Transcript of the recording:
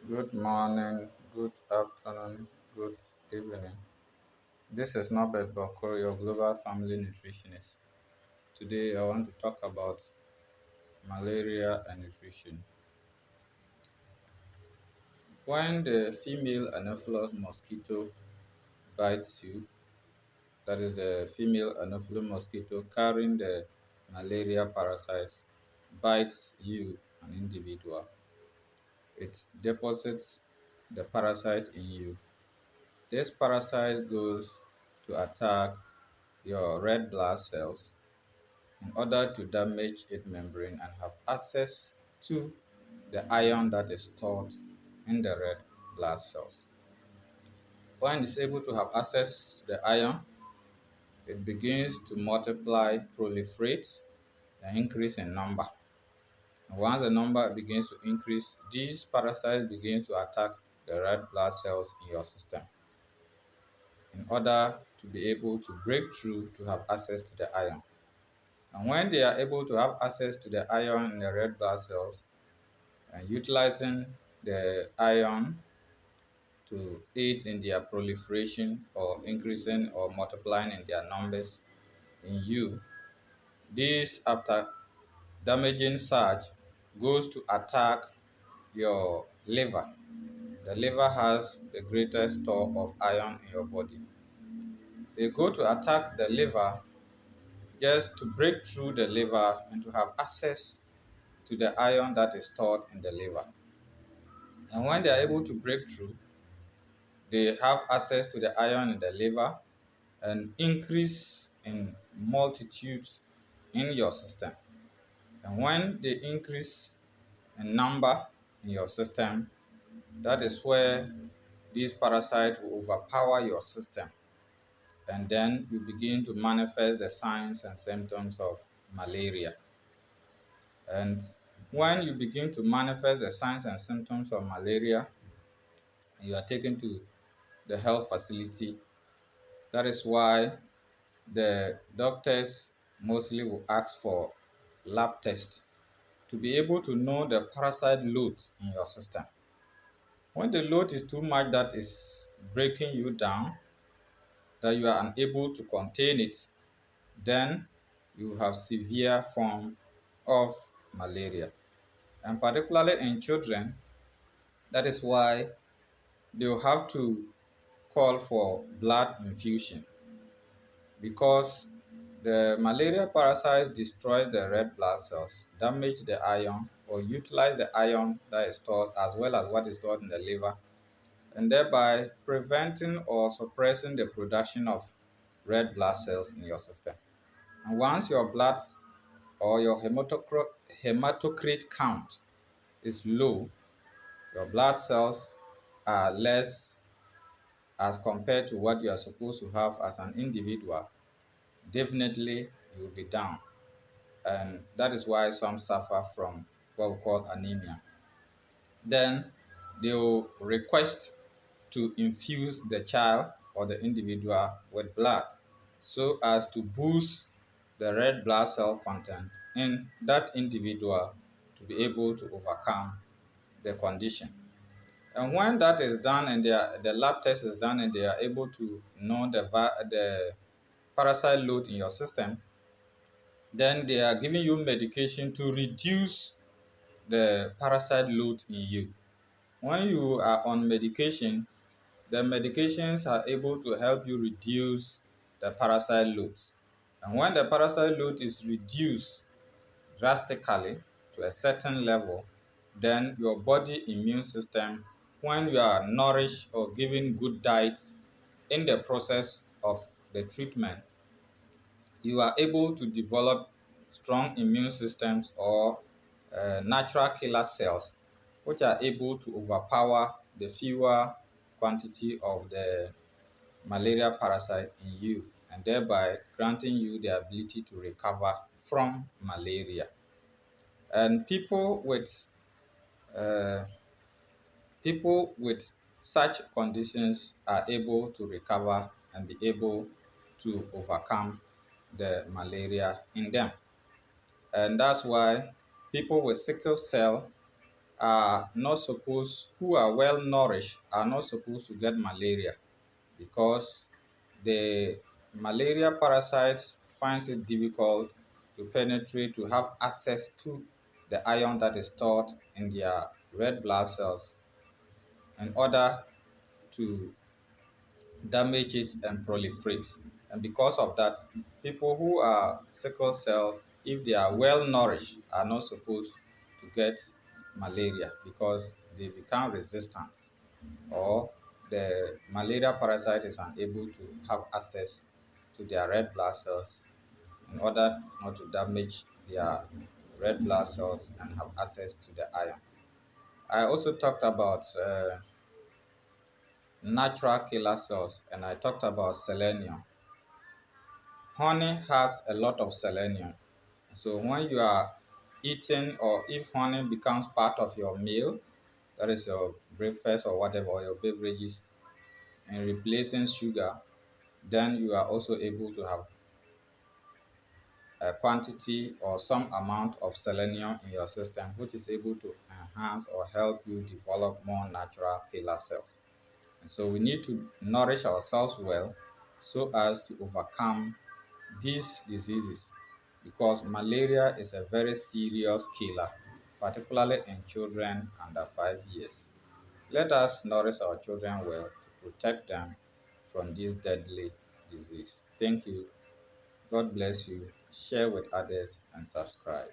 Good morning, good afternoon, good evening. This is Norbert Boko, your global family nutritionist. Today I want to talk about malaria and nutrition. When the female Anopheles mosquito bites you, that is the female Anopheles mosquito carrying the malaria parasites, bites you, an individual, it deposits the parasite in you. This parasite goes to attack your red blood cells in order to damage its membrane and have access to the iron that is stored in the red blood cells. When it's able to have access to the iron, it begins to multiply, proliferate, and increase in number. And once the number begins to increase, these parasites begin to attack the red blood cells in your system in order to be able to break through to have access to the iron. And when they are able to have access to the iron in the red blood cells and utilizing the iron to aid in their proliferation or increasing or multiplying in their numbers in you, this after damaging surge goes to attack your liver. The liver has the greatest store of iron in your body. They go to attack the liver just to break through the liver and to have access to the iron that is stored in the liver. And when they are able to break through, they have access to the iron in the liver and increase in multitudes in your system. And when they increase in number in your system, that is where these parasites will overpower your system. And then you begin to manifest the signs and symptoms of malaria. And when you begin to manifest the signs and symptoms of malaria, you are taken to the health facility. That is why the doctors mostly will ask for lab tests to be able to know the parasite loads in your system. When the load is too much that is breaking you down, that you are unable to contain it, then you have severe form of malaria. And particularly in children, that is why they will have to call for blood infusion because the malaria parasite destroys the red blood cells, damage the iron, or utilize the iron that is stored as well as what is stored in the liver, and thereby preventing or suppressing the production of red blood cells in your system. And once your blood or your hematocrit count is low, your blood cells are less as compared to what you are supposed to have as an individual, definitely you'll be down. And that is why some suffer from what we call anemia. Then they will request to infuse the child or the individual with blood so as to boost the red blood cell content in that individual to be able to overcome the condition. And when that is done and the lab test is done and they are able to know the parasite load in your system, then they are giving you medication to reduce the parasite load in you. When you are on medication, the medications are able to help you reduce the parasite load. And when the parasite load is reduced drastically to a certain level, then your body immune system, when you are nourished or given good diets in the process of the treatment, you are able to develop strong immune systems or natural killer cells, which are able to overpower the fewer quantity of the malaria parasite in you, and thereby granting you the ability to recover from malaria. And uh, people with such conditions are able to recover and be able to overcome the malaria in them. And that's why people with sickle cell are not supposed, who are well nourished, are not supposed to get malaria because the malaria parasites finds it difficult to penetrate, to have access to the iron that is stored in their red blood cells in order to damage it and proliferate. And because of that, people who are sickle cell, if they are well nourished, are not supposed to get malaria because they become resistant, or the malaria parasite is unable to have access to their red blood cells in order not to damage their red blood cells and have access to the iron. I also talked about natural killer cells, and I talked about selenium. Honey has a lot of selenium. So when you are eating, or if honey becomes part of your meal, that is your breakfast or whatever, or your beverages, in replacing sugar, then you are also able to have a quantity or some amount of selenium in your system, which is able to enhance or help you develop more natural killer cells. And so we need to nourish ourselves well so as to overcome these diseases, because malaria is a very serious killer, particularly in children under 5 years. Let us nourish our children well to protect them from this deadly disease. Thank you. God bless you. Share with others and subscribe.